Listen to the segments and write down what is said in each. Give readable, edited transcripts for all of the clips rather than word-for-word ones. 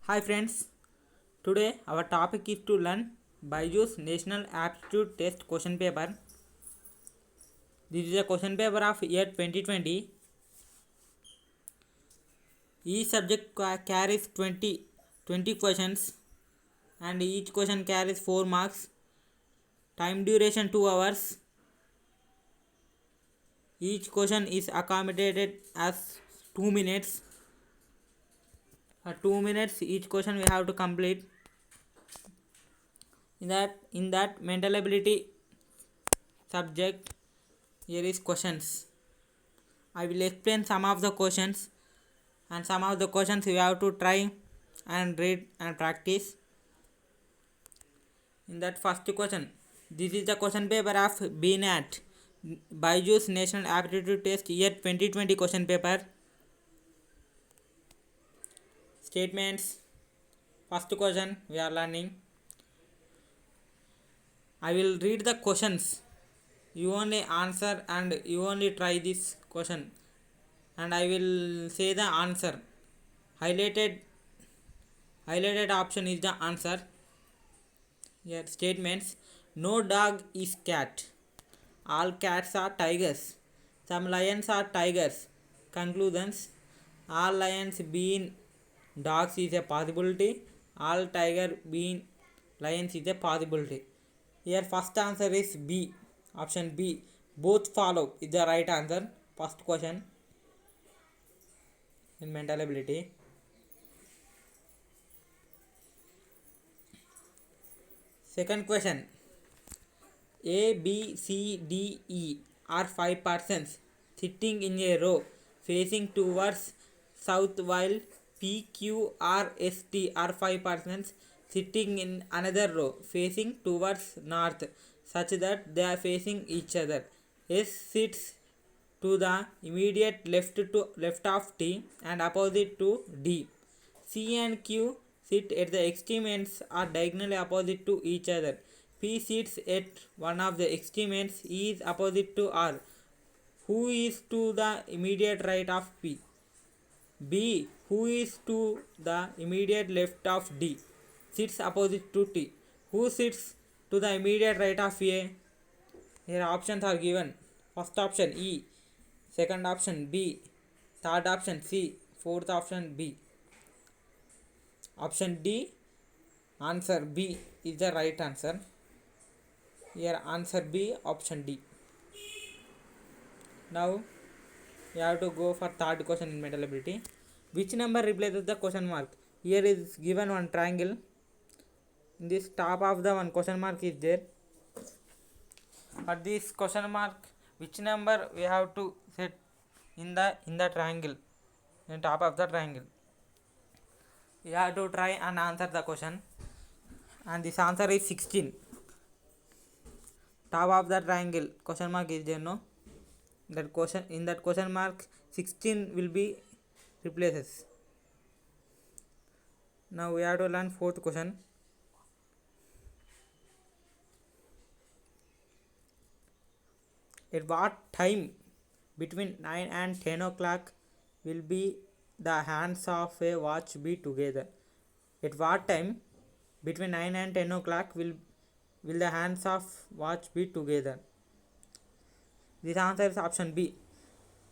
Hi friends, today our topic is to learn Byju's National Aptitude Test question paper. This is a question paper of year 2020. Each subject carries 20 questions and each question carries 4 marks. Time duration 2 hours. Each question is accommodated as 2 minutes. For 2 minutes each question we have to complete. In that mental ability subject, here is questions. I will explain some of the questions, and some of the questions you have to try and read and practice. In that first question, this is the question paper of BNAT, Byju's National Aptitude Test Year 2020 question paper. Statements. First question we are learning. I will read the questions. You only answer and you only try this question, and I will say the answer. Highlighted option is the answer. Here statements. No dog is cat. All cats are tigers. Some lions are tigers. Conclusions. All lions being dogs is a possibility. All tiger being lions is a possibility. Here first answer is B. Option B. Both follow is the right answer. First question in mental ability. Second question. A, B, C, D, E are 5 persons sitting in a row facing towards south, while P, Q, R, S, T are 5 persons sitting in another row facing towards north, such that they are facing each other. S sits to the immediate left of T and opposite to D. C and Q sit at the extreme ends are diagonally opposite to each other. P sits at one of the extreme ends. E is opposite to R. Who is to the immediate right of P? B. Who is to the immediate left of D? Sits opposite to T. Who sits to the immediate right of A? Here options are given. First option E. Second option B. Third option C. Fourth option B. Option D, answer B is the right answer. Here answer B, option D. Now you have to go for third question in mental ability. Which number replaces the question mark? Here is given one triangle. In this top of the one question mark is there. For this question mark, which number we have to set in the triangle, in top of the triangle? You have to try and answer the question, and this answer is 16. Top of the triangle question mark is there, no? That question, in that question mark 16 will be replaces. Now we have to learn fourth question. At what time between 9 and 10 o'clock will be the hands of a watch be together? At what time between 9 and 10 o'clock will the hands of watch be together? This answer is option B,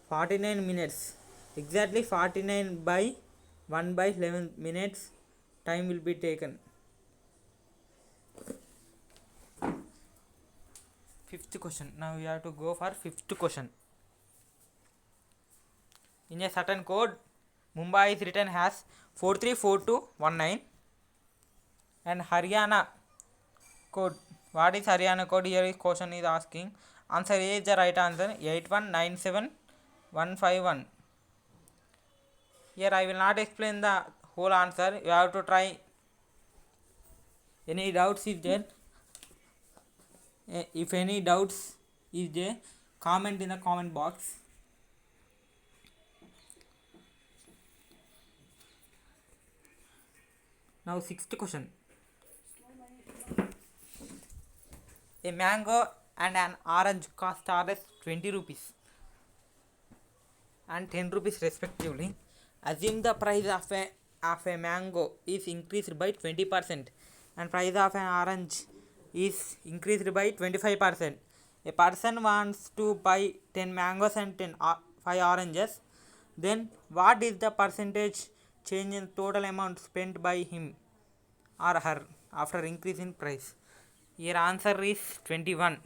49 minutes. Exactly 49 by 1 by 11 minutes time will be taken. Fifth question. Now we have to go for fifth question. In a certain code, Mumbai is written as 434219, and Haryana code. What is Haryana code? Here is question is asking. Answer A is the right answer, 8197151. Here I will not explain the whole answer. You have to try. Any doubts is there? If any doubts is there, comment in the comment box. Now sixth question. A mango and an orange cost Rs 20 rupees and 10 rupees respectively. Assume the price of of a mango is increased by 20% and price of an orange is increased by 25%. A person wants to buy 10 mangoes and 5 oranges, then what is the percentage change in total amount spent by him or her after increase in price? Your answer is 21%.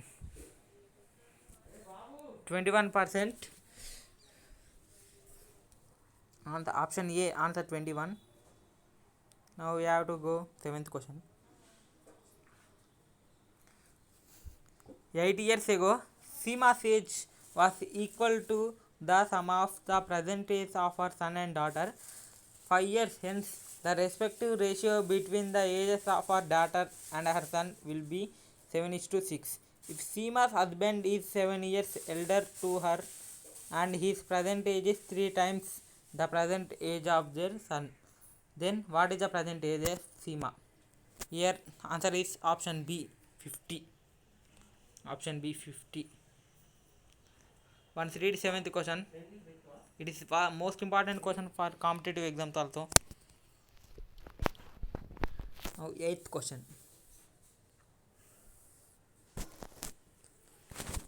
On the option A, answer 21. Now we have to go 7th question. 8 years ago, Seema's age was equal to the sum of the present age of her son and daughter. 5 years hence, the respective ratio between the ages of her daughter and her son will be 7:6. If Seema's husband is 7 years elder to her and his present age is 3 times the present age of their son, then what is the present age of Seema? Here answer is option B, 50. Option B, 50. Once read 7th question. It is most important question for competitive exams also. Now 8th question.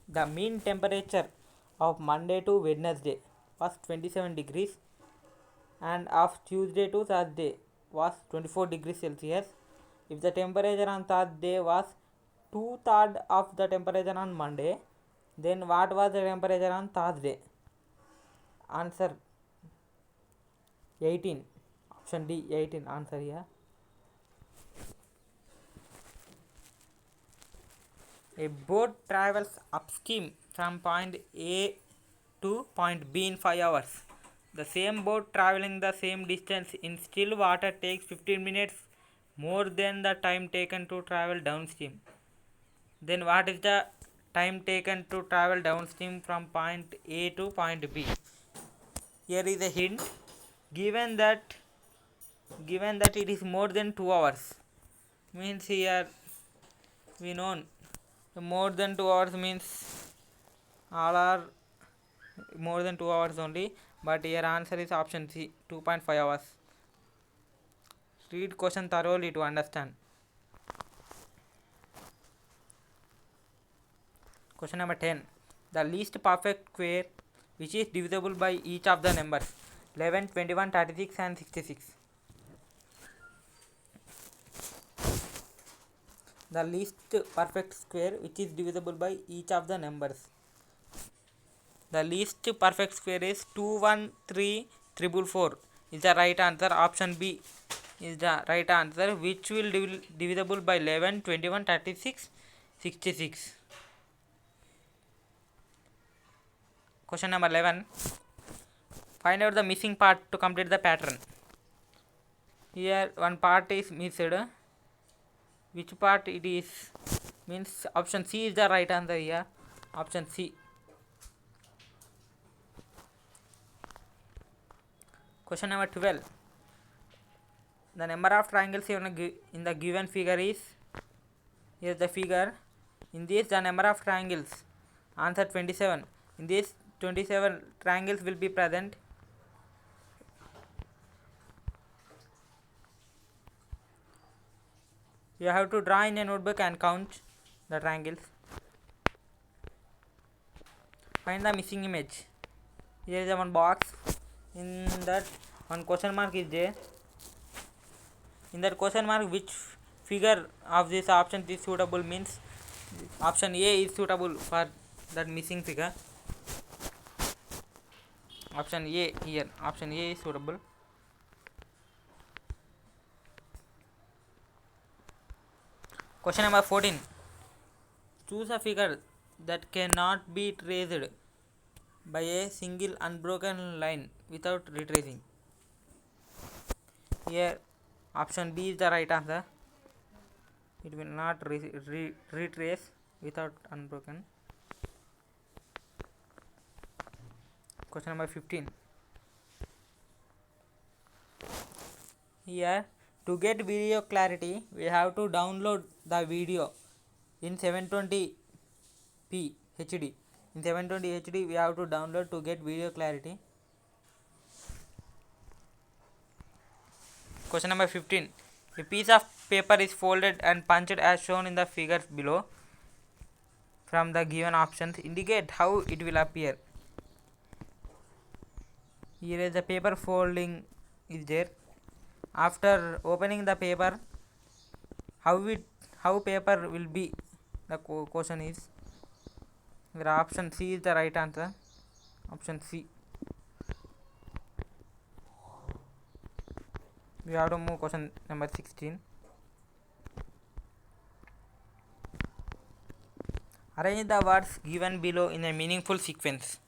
The mean temperature of Monday to Wednesday was 27 degrees and of Tuesday to Thursday was 24 degrees Celsius. If the temperature on Thursday was 2/3 of the temperature on Monday, then what was the temperature on Thursday? Answer 18. Option D, 18 answer here. A boat travels upstream from point A to point B in 5 hours. The same boat traveling the same distance in still water takes 15 minutes more than the time taken to travel downstream. Then what is the time taken to travel downstream from point A to point B? Here is a hint. Given that it is more than 2 hours, means here we know more than 2 hours means all are more than 2 hours only, but here answer is option C, 2.5 hours. Read question thoroughly to understand. Question number 10. The least perfect square which is divisible by each of the numbers 11, 21, 36 and 66. The least perfect square which is divisible by each of the numbers. The least perfect square is 213,444 is the right answer. Option B is the right answer, which will divisible by 11, 21, 36, 66. Question number 11. Find out the missing part to complete the pattern. Here one part is missed. Which part it is? Means option C is the right answer here. Option C. Question number 12. The number of triangles in the given figure is, here the figure. In this the number of triangles, answer 27. In this 27 triangles will be present. You have to draw in a notebook and count the triangles. Find the missing image. Here is one box. In that one question mark is there. In that question mark, which figure of this option is suitable, means option A is suitable for that missing figure. Option A here. Option A is suitable. Question number 14. Choose a figure that cannot be traced by a single unbroken line without retracing. Here option B is the right answer. It will not retrace without unbroken. Question number 15. Here, to get video clarity, we have to download the video in 720p HD. In 720 HD we have to download to get video clarity. Question number 15. A piece of paper is folded and punched as shown in the figures below. From the given options, indicate how it will appear. Here is the paper folding is there. After opening the paper, how paper will be? The question is. Here option C is the right answer. Option C. We have to move question number 16. Arrange the words given below in a meaningful sequence.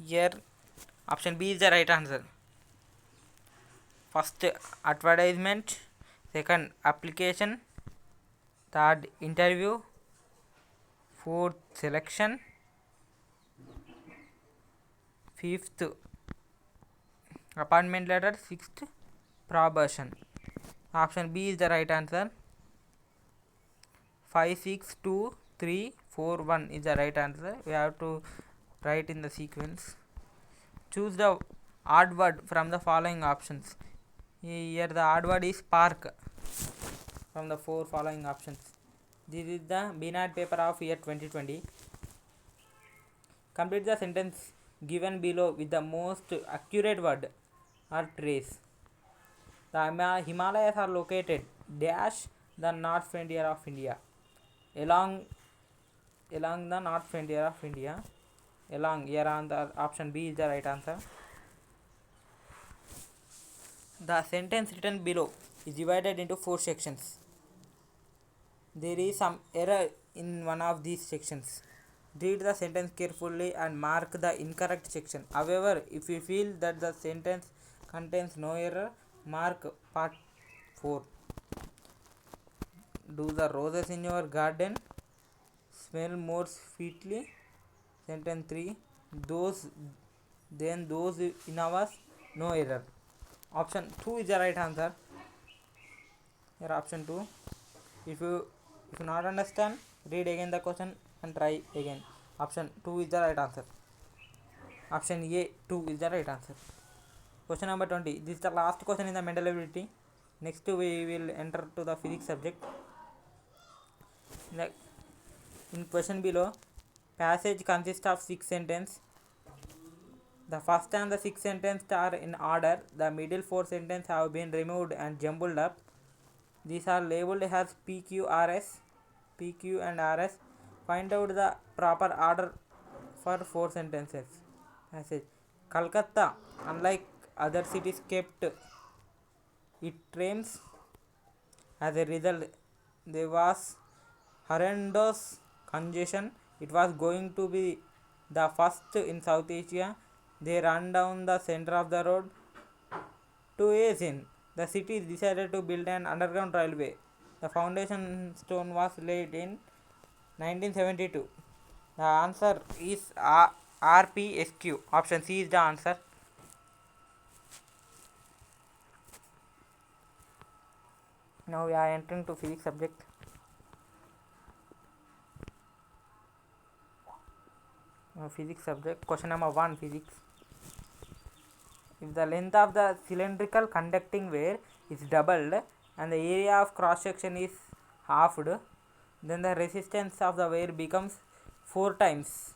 Here option B is the right answer. First advertisement, second application, third interview, fourth selection, fifth appointment letter, sixth probation. Option B is the right answer. 5, 6, 2, 3, 4, 1 is the right answer. We have to write in the sequence. Choose the odd word from the following options. Here the odd word is park from the 4 following options. This is the BNAT paper of year 2020. Complete the sentence given below with the most accurate word or trace. The Himalayas are located dash the north frontier of India. Along the north frontier of India. Along, here on the option B is the right answer. The sentence written below is divided into 4 sections. There is some error in one of these sections. Read the sentence carefully and mark the incorrect section. However, if you feel that the sentence contains no error, mark part 4. Do the roses in your garden smell more sweetly? Sentence 3. Those in ours, no error. Option 2 is the right answer. Here option 2. If you not understand, read again the question and try again. Option 2 is the right answer. Option A 2 is the right answer. Question number 20. This is the last question in the mental ability. Next we will enter to the physics subject. In question below, passage consists of 6 sentences. The first and the 6th sentence are in order. The middle 4 sentences have been removed and jumbled up. These are labeled as PQ and RS. Find out the proper order for 4 sentences. Passage. Kolkata, unlike other cities, kept its trains. As a result, there was horrendous congestion. It was going to be the first in South Asia. They ran down the center of the road to Asin. The city decided to build an underground railway. The foundation stone was laid in 1972. The answer is RPSQ. Option C is the answer. Now we are entering to physics subject. Physics subject. Question number 1, physics. If the length of the cylindrical conducting wire is doubled and the area of cross section is halved, then the resistance of the wire becomes 4 times.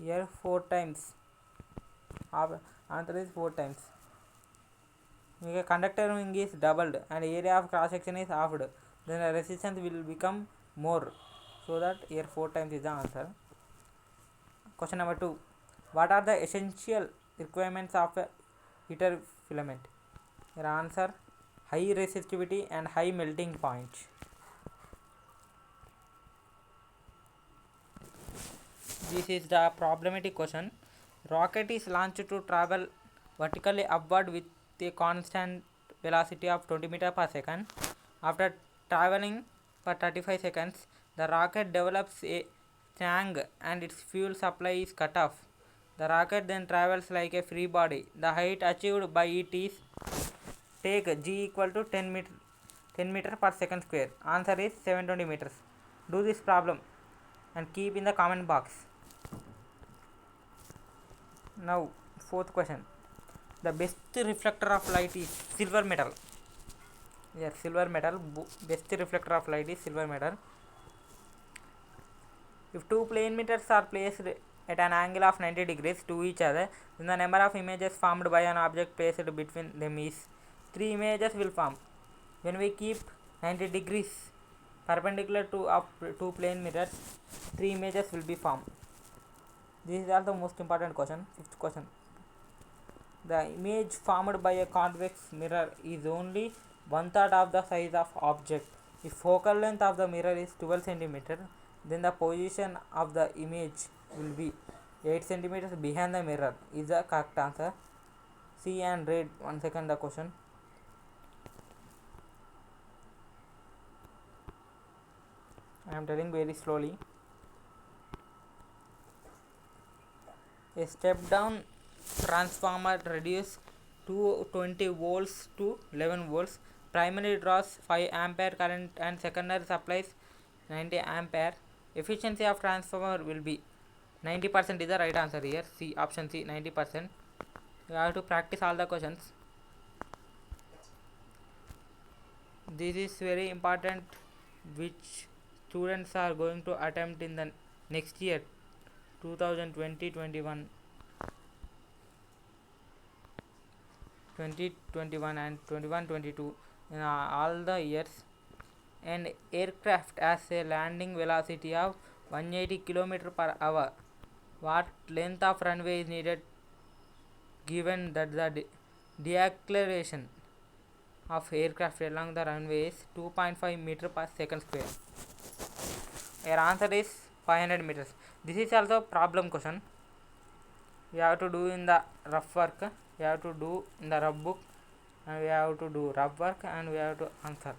Here 4 times. Answer is 4 times. If a conductor ring is doubled and area of cross section is halved, then the resistance will become more. So that here 4 times is the answer. Question number 2. What are the essential requirements of a heater filament? Your answer: high resistivity and high melting point. This is the problematic question. Rocket is launched to travel vertically upward with a constant velocity of 20 meters per second. After traveling for 35 seconds, the rocket develops a snag and its fuel supply is cut off. The rocket then travels like a free body. The height achieved by it is, take g equal to 10 meter per second square. Answer is 720 meters. Do this problem and keep in the comment box. Now 4th question. The best reflector of light is silver metal. Yes, silver metal. Best reflector of light is silver metal. If two plane mirrors are placed at an angle of 90 degrees to each other, then the number of images formed by an object placed between them is 3 images will form. When we keep 90 degrees perpendicular to two plane mirrors, 3 images will be formed. This is also the most important question. Fifth question. The image formed by a convex mirror is only 1/3 of the size of object. If focal length of the mirror is 12 cm, then the position of the image will be 8 cm behind the mirror. Is the correct answer. See and read 1 second the question. I am telling very slowly. A step down transformer reduces 220 volts to 11 volts. Primary draws 5 ampere current and secondary supplies 90 ampere. Efficiency of transformer will be 90% is the right answer here. C, option C, 90%. You have to practice all the questions. This is very important, which students are going to attempt in the next year 2020-21 and 21-22 in all the years. An aircraft has a landing velocity of 180 km per hour. What length of runway is needed given that the deceleration of aircraft along the runway is 2.5 meter per second square? Your answer is 500 meters. This is also problem question. We have to do in the rough work, we have to do in the rough book, and we have to do rough work, and we have to answer.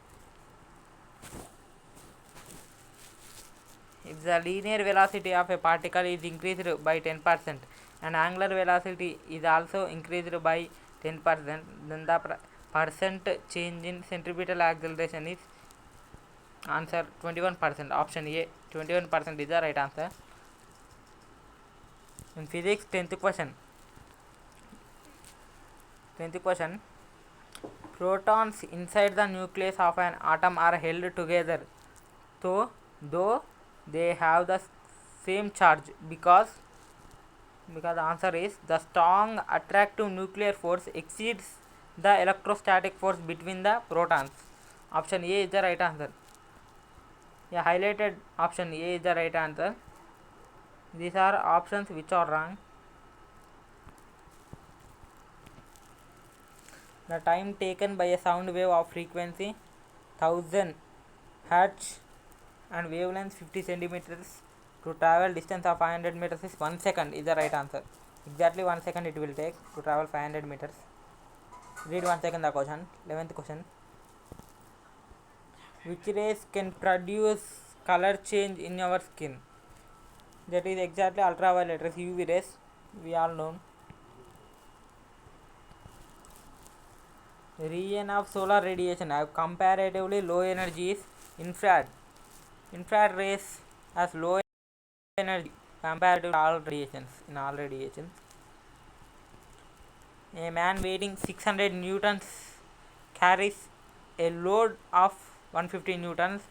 If the linear velocity of a particle is increased by 10% and angular velocity is also increased by 10%, then the percent change in centripetal acceleration is answer 21%. Option A, 21% is the right answer. In physics, 10th question. Protons inside the nucleus of an atom are held together though they have the same charge because the answer is the strong attractive nuclear force exceeds the electrostatic force between the protons. Option A is the right answer. Yeah, highlighted option A is the right answer. These are options which are wrong. The time taken by a sound wave of frequency 1000 Hz and wavelength 50 centimeters to travel distance of 500 meters is 1 second is the right answer. Exactly 1 second it will take to travel 500 meters. Read 1 second the question. 11th question. Which rays can produce color change in our skin? That is exactly ultraviolet rays, UV rays, we all know. The region of solar radiation have comparatively low energy is infrared. Infrared rays has low energy compared to all radiations. In all radiations, a man weighing 600 newtons carries a load of 150 newtons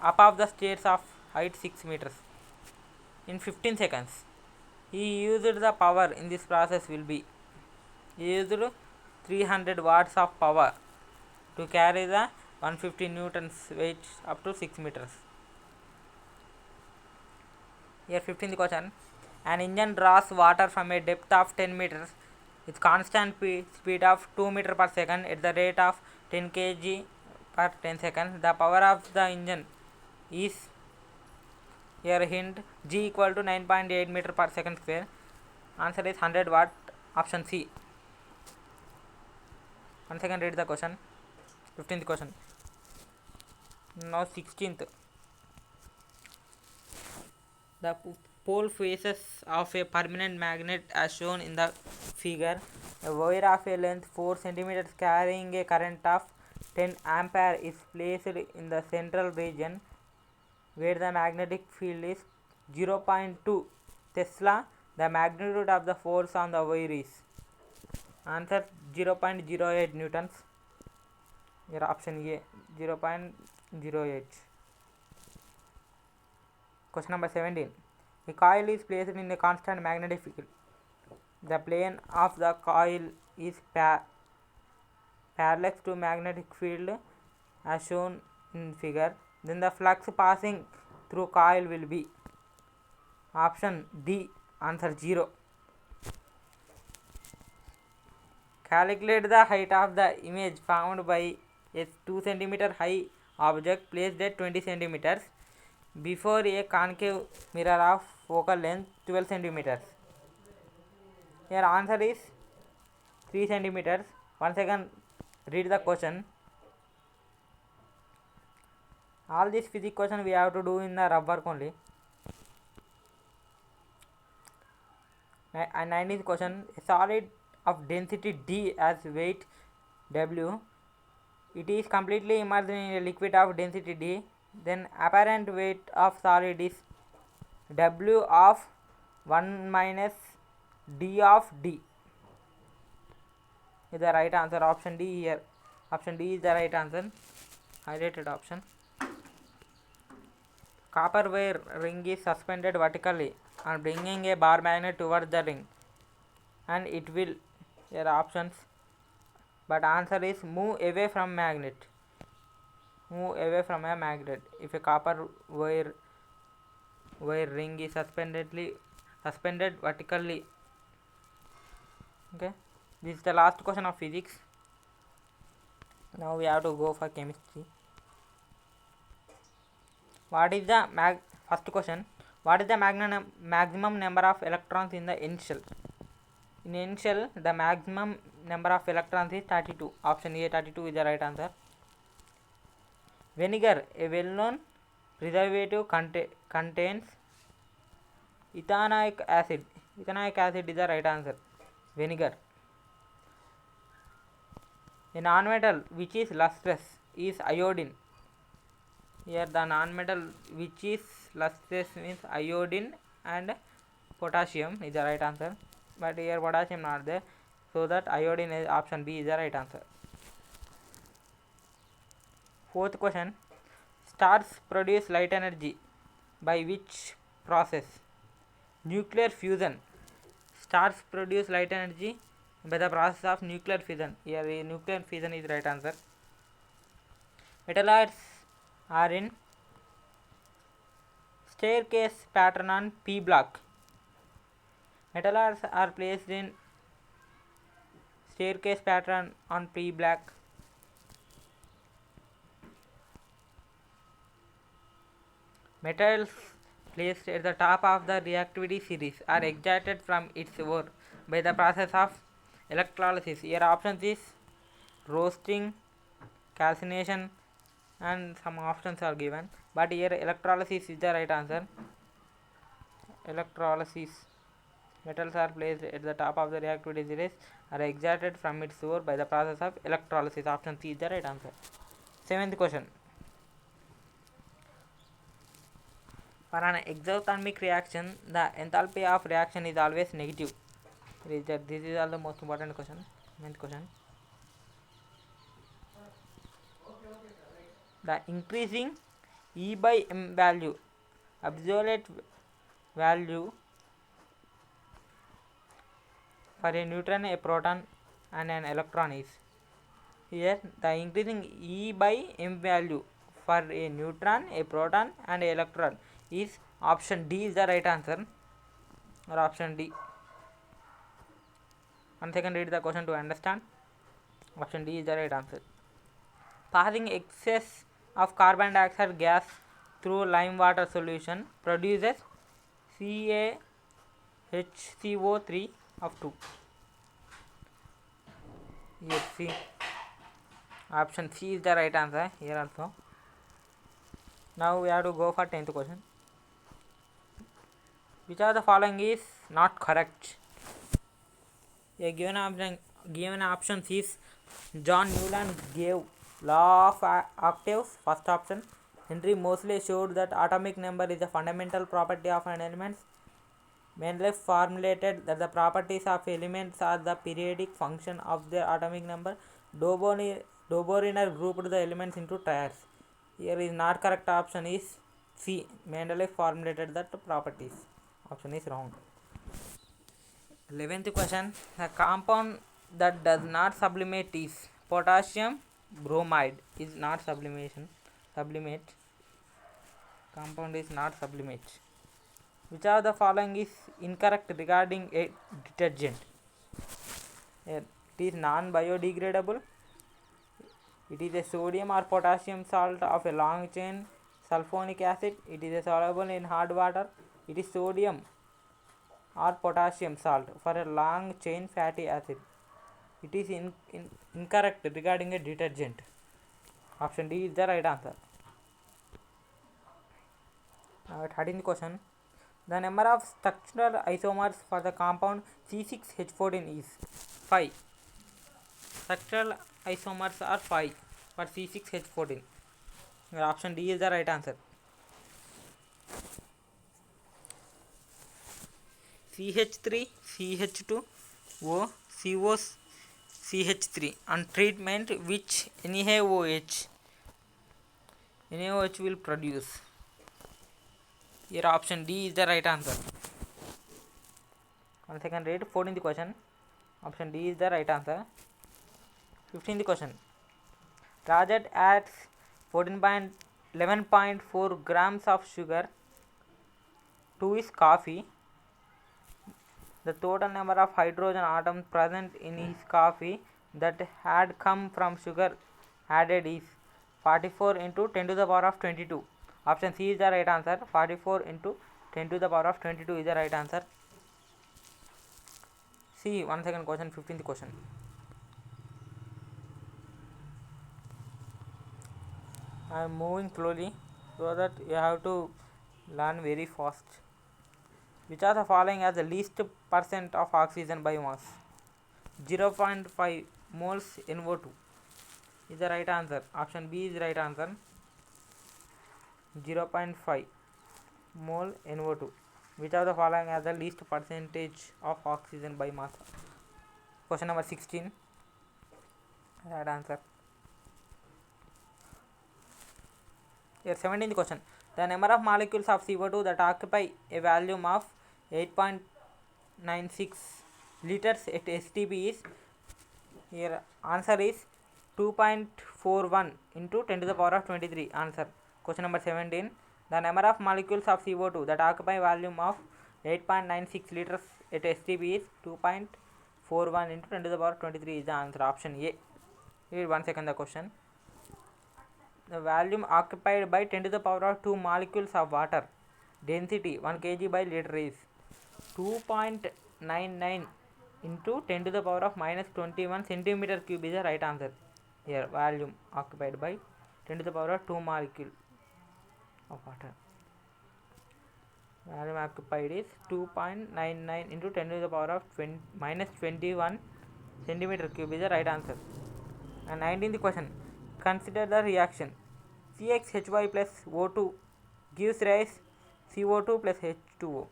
above the stairs of height 6 meters in 15 seconds. He used the power in this process will be used 300 watts of power to carry the 150 newtons weight up to 6 meters. Here 15th question. An engine draws water from a depth of 10 meters with constant speed of 2 meters per second at the rate of 10 kg per 10 seconds. The power of the engine is, here hint, G equal to 9.8 meter per second square. Answer is 100 watt. Option C. 1 second, read the question. 15th question. Now 16th. The pole faces of a permanent magnet as shown in the figure. A wire of a length 4 cm carrying a current of 10 ampere is placed in the central region where the magnetic field is 0.2 Tesla. The magnitude of the force on the wire is. Answer 0.08 newtons. Your option A 0.08. Question number 17. A coil is placed in a constant magnetic field. The plane of the coil is parallel to magnetic field as shown in figure. Then the flux passing through coil will be. Option D. Answer 0. Calculate the height of the image found by a 2 cm high object placed at 20 cm before a concave mirror of focal length 12 cm. Your answer is 3 cm. Once again, read the question. All these physics question we have to do in the rough work only. And 19th question. A solid of density D as weight W. It is completely immersed in a liquid of density D. Then apparent weight of solid is W of 1 minus D of D. Is the right answer. Option D here. Option D is the right answer. Highlighted option. Copper wire ring is suspended vertically and bringing a bar magnet towards the ring, and it will. Here are options, but answer is move away from magnet. Move away from a magnet. If a copper wire ring is suspended vertically. Okay, this is the last question of physics. Now we have to go for chemistry. What is the first question? What is the maximum number of electrons in the N shell? In N shell, the maximum number of electrons is 32. Option A 32 is the right answer. Vinegar, a well-known preservative, contains ethanoic acid. Ethanoic acid is the right answer. Vinegar. A non-metal which is lustrous is iodine. Here the non-metal which is lustrous means iodine and potassium is the right answer. But here potassium not there, so that iodine is option B is the right answer. Fourth question. Stars produce light energy by which process? Nuclear fusion. Stars produce light energy by the process of nuclear fission. Here nuclear fission is the right answer. Metalloids are in staircase pattern on P block. Metalloids are placed in staircase pattern on P block. Metals placed at the top of the reactivity series are extracted from its ore by the process of electrolysis. Here options is roasting, calcination, and some options are given, but here electrolysis is the right answer. Electrolysis. Metals are placed at the top of the reactivity series are extracted from its ore by the process of electrolysis. Option C is the right answer. 7th question. For an exothermic reaction, the enthalpy of reaction is always negative. This is all the most important question. 9th question. The increasing E by M value, absolute value for a neutron, a proton, and an electron is. Here the increasing E by M value for a neutron, a proton, and an electron is option D is the right answer, or option D. Once again read the question to understand. Option D is the right answer. Passing excess of carbon dioxide gas through lime water solution produces CaHCO3 of 2. Yes, C. Option C is the right answer here also. Now we have to go for 10th question. Which of the following is not correct? A given options is John Newland gave law of octaves. First option. Henry Moseley showed that atomic number is a fundamental property of an element. Mendeleev formulated that the properties of elements are the periodic function of their atomic number. Doboriner grouped the elements into triads. Here is not correct option is C. Mendeleev formulated that properties. Option is wrong. 11th question. The compound that does not sublimate is potassium bromide is not sublimation. Sublimate. Compound is not sublimate. Which of the following is incorrect regarding a detergent? It is non-biodegradable. It is a sodium or potassium salt of a long chain sulfonic acid. It is a soluble in hard water. It is sodium or potassium salt for a long chain fatty acid. It is incorrect regarding a detergent. Option D is the right answer. 13th question. The number of structural isomers for the compound C6H14 is 5. Structural isomers are 5 for C6H14. Option D is the right answer. CH3, CH2, O, CO, CH3 on treatment which NaOH will produce. Here option D is the right answer. On second read, 14th question. Option D is the right answer. 15th question. Rajat adds 11.4 grams of sugar to his coffee. The total number of hydrogen atoms present in his coffee that had come from sugar added is 44 into 10 to the power of 22. Option C is the right answer. 44 into 10 to the power of 22 is the right answer. See, one second question, 15th question. I am moving slowly so that you have to learn very fast. Which are the following as the least percent of oxygen biomass? 0.5 moles NO2 is the right answer. Option B is the right answer. 0.5 mole NO2. Which of the following has the least percentage of oxygen biomass? Question number 16. Right answer. Here 17th question. The number of molecules of CO2 that occupy a volume of 8.96 liters at STP is, here answer is 2.41 into 10 to the power of 23. Answer. Question number 17. The number of molecules of CO2 that occupy volume of 8.96 liters at STP is 2.41 into 10 to the power of 23 is the answer. Option A. Here 1 second the question. The volume occupied by 10 to the power of 2 molecules of water, density 1 kg by liter is 2.99 into 10 to the power of minus 21 centimeter cube is the right answer. Here volume occupied by 10 to the power of 2 molecule of water. Volume occupied is 2.99 into 10 to the power of minus 21 centimeter cube is the right answer. And 19th question. Consider the reaction. CXHY plus O2 gives rise CO2 plus H2O.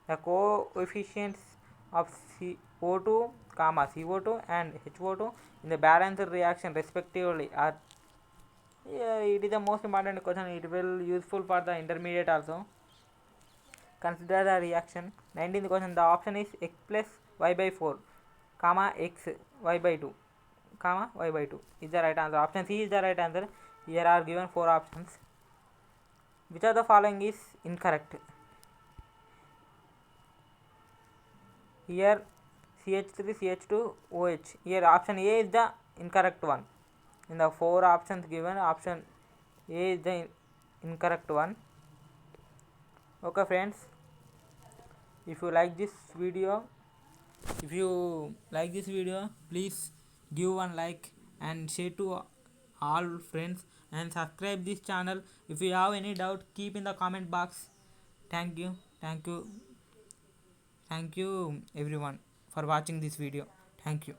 The coefficients of O2, CO2 and HO2 in the balanced reaction respectively are. It is the most important question. It will useful for the intermediate also. Consider the reaction. 19th question. The option is x plus y by 4, x y by 2, y by 2 is the right answer. Option C is the right answer. Here are given 4 options. Which of the following is incorrect? Here CH3, CH2, OH. Here option A is the incorrect one. In the 4 options given, option A is the incorrect one. Okay friends, if you like this video, please give one like and share to all friends and subscribe this channel. If you have any doubt, keep in the comment box. Thank you everyone for watching this video. Thank you.